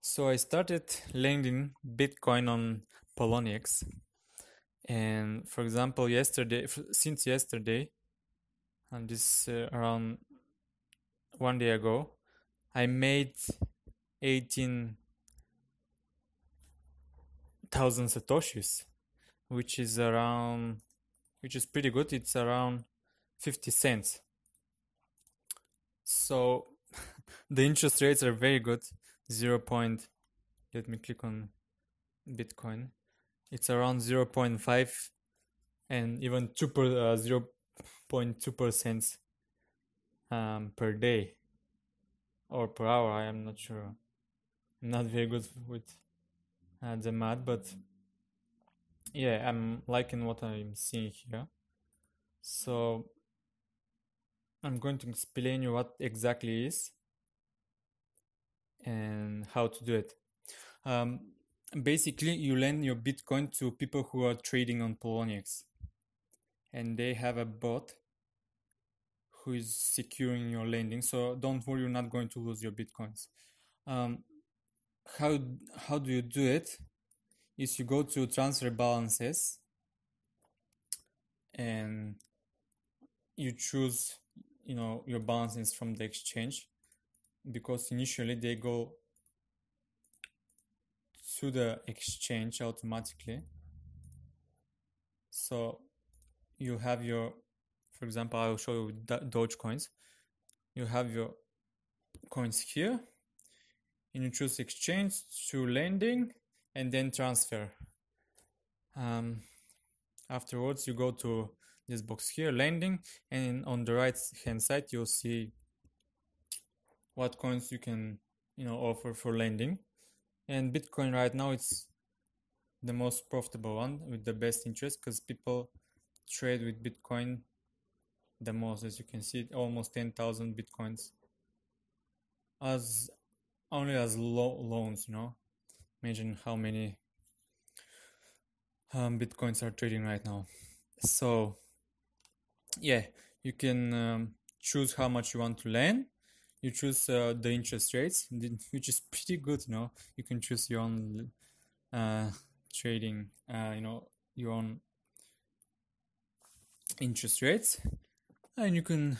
So I started lending Bitcoin on Poloniex, and for example, since yesterday, and this around 1 day ago, I made 18,000 satoshis, which is pretty good. It's around 50 cents. So the interest rates are very good. Let me click on Bitcoin. It's around 0.5 and even 0.2% per day or per hour. I am not sure. I'm not very good with the math, but yeah, I'm liking what I'm seeing here. So I'm going to explain you what exactly is and how to do it. Basically, you lend your Bitcoin to people who are trading on Poloniex, and they have a bot who is securing your lending. So don't worry, you're not going to lose your Bitcoins. How do you do it? Is you go to transfer balances and you choose your balances from the exchange, because initially they go to the exchange automatically. So you have your, for example, I will show you Dogecoins. You have your coins here, and you choose exchange to lending and then transfer. Afterwards, you go to this box here, lending, and on the right hand side you'll see what coins you can offer for lending. And Bitcoin right now, it's the most profitable one with the best interest, because people trade with Bitcoin the most. As you can see, almost 10,000 Bitcoins as loans. Imagine how many Bitcoins are trading right now. So yeah, you can choose how much you want to lend. You choose the interest rates, which is pretty good. You can choose your own trading, your own interest rates, and you can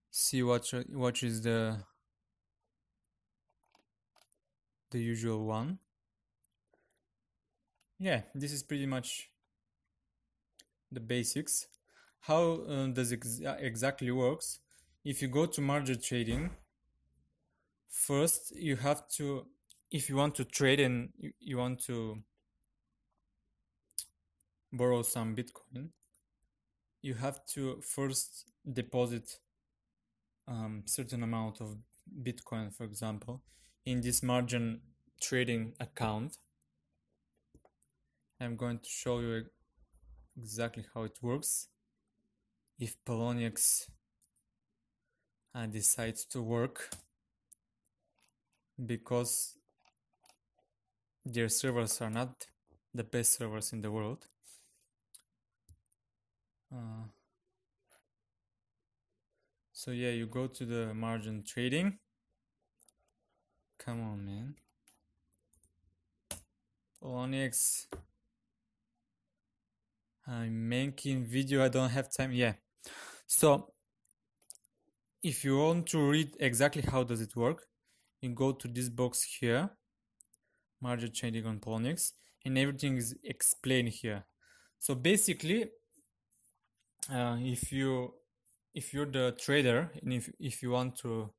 see what is the usual one. Yeah, this is pretty much the basics. How does it exactly works? If you go to margin trading, first you have to, if you want to trade and you want to borrow some Bitcoin, you have to first deposit certain amount of Bitcoin, for example, in this margin trading account. I'm going to show you exactly how it works if Poloniex decides to work, because their servers are not the best servers in the world. So yeah, you go to the margin trading. Come on, man. Poloniex. I'm making video, I don't have time. Yeah. So if you want to read exactly how does it work, you go to this box here, margin trading on Poloniex, and everything is explained here. So basically, if you're the trader, and if you want to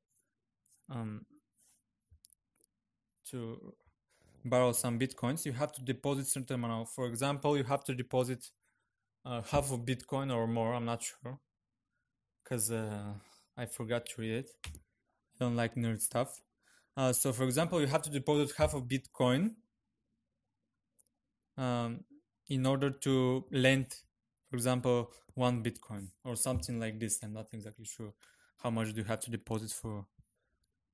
borrow some Bitcoins, you have to deposit certain amount. For example, you have to deposit half of Bitcoin or more. I'm not sure, because I forgot to read it. I don't like nerd stuff. So for example, you have to deposit half of Bitcoin in order to lend, for example, 1 Bitcoin or something like this. I'm not exactly sure how much do you have to deposit for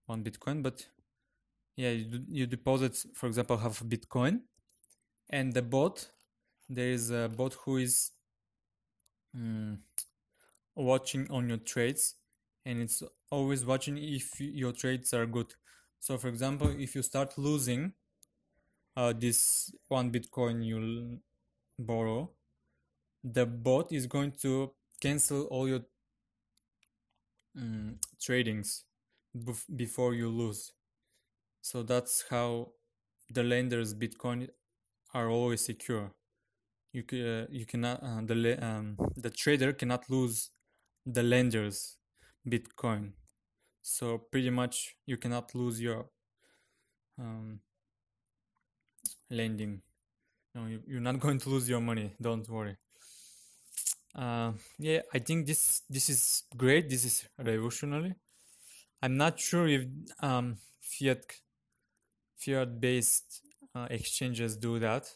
1 Bitcoin, but yeah, you deposit, for example, half a Bitcoin, and the bot, there is a bot who is watching on your trades, and it's always watching if your trades are good. So for example, if you start losing this 1 Bitcoin you borrow, the bot is going to cancel all your tradings before you lose. So that's how the lender's Bitcoin are always secure. You cannot the trader cannot lose the lender's Bitcoin. So pretty much you cannot lose your lending. No, you're not going to lose your money. Don't worry. Yeah, I think this is great. This is revolutionary. I'm not sure if fiat based exchanges do that.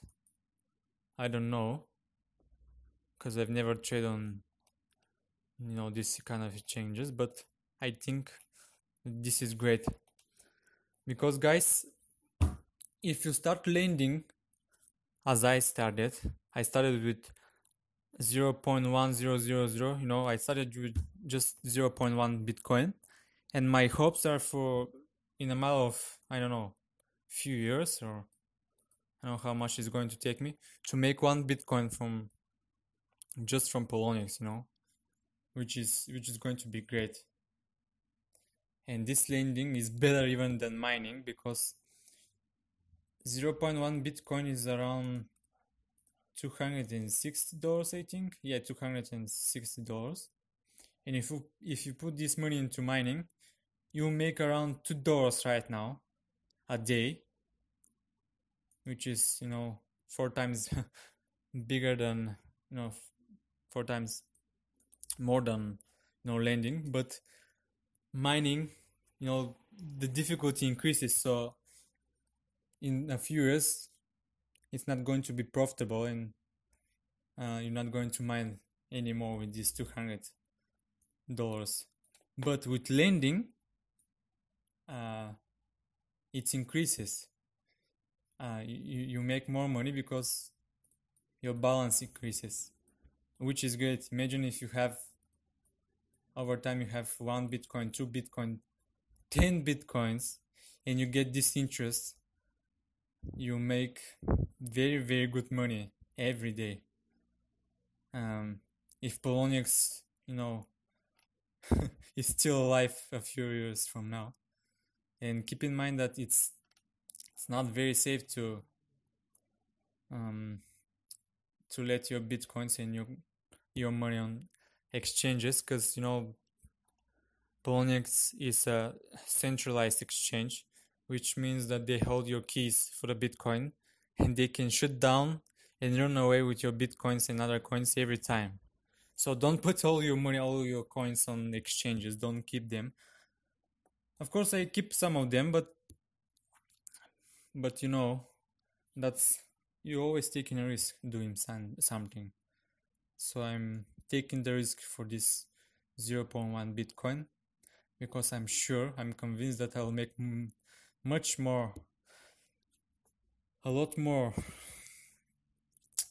I don't know, because I've never traded on this kind of exchanges, but I think this is great because, guys, if you start lending as I started with 0.1000. I started with just 0.1 Bitcoin, and my hopes are for, in a matter of, I don't know, few years, or I don't know how much it's going to take me to make 1 Bitcoin from Poloniex, which is going to be great. And this lending is better even than mining, because 0.1 Bitcoin is around $260, I think. Yeah, $260. And if you put this money into mining, you make around $2 right now a day, which is 4 times bigger than 4 times more than lending. But mining, the difficulty increases, so in a few years it's not going to be profitable, and you're not going to mine anymore with these $200. But with lending, it increases. You make more money because your balance increases, which is great. Imagine if you have, over time, you have 1 Bitcoin, 2 Bitcoin, 10 Bitcoins, and you get this interest. You make very, very good money every day. If Poloniex, is still alive a few years from now. And keep in mind that it's not very safe to let your Bitcoins and your money on exchanges, because Poloniex is a centralized exchange, which means that they hold your keys for the Bitcoin, and they can shut down and run away with your Bitcoins and other coins every time. So don't put all your money, all your coins on exchanges. Don't keep them. Of course, I keep some of them, but that's, you're always taking a risk doing something. So I'm taking the risk for this 0.1 Bitcoin, because I'm convinced that I'll make a lot more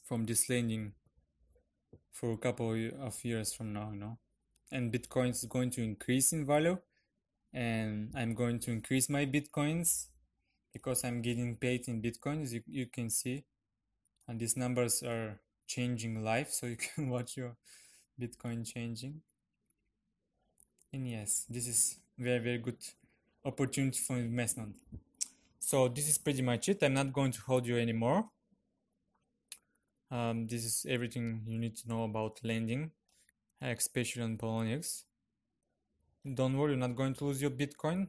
from this lending for a couple of years from now, and Bitcoin is going to increase in value, and I'm going to increase my Bitcoins because I'm getting paid in Bitcoins. You can see, and these numbers are changing live, so you can watch your Bitcoin changing. And yes, this is very, very good opportunity for investment. So this is pretty much it. I'm not going to hold you anymore. This is everything you need to know about lending, especially on Poloniex. Don't worry, you're not going to lose your Bitcoin.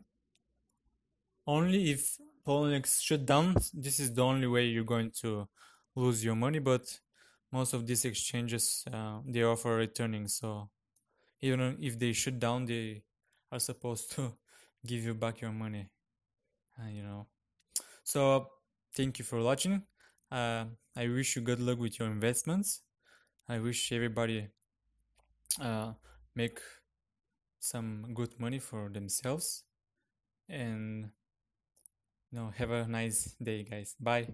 Only if Poloniex shut down, this is the only way you're going to lose your money. But most of these exchanges, they offer returning. So even if they shut down, they are supposed to give you back your money. So thank you for watching. I wish you good luck with your investments. I wish everybody make some good money for themselves, and have a nice day, guys. Bye.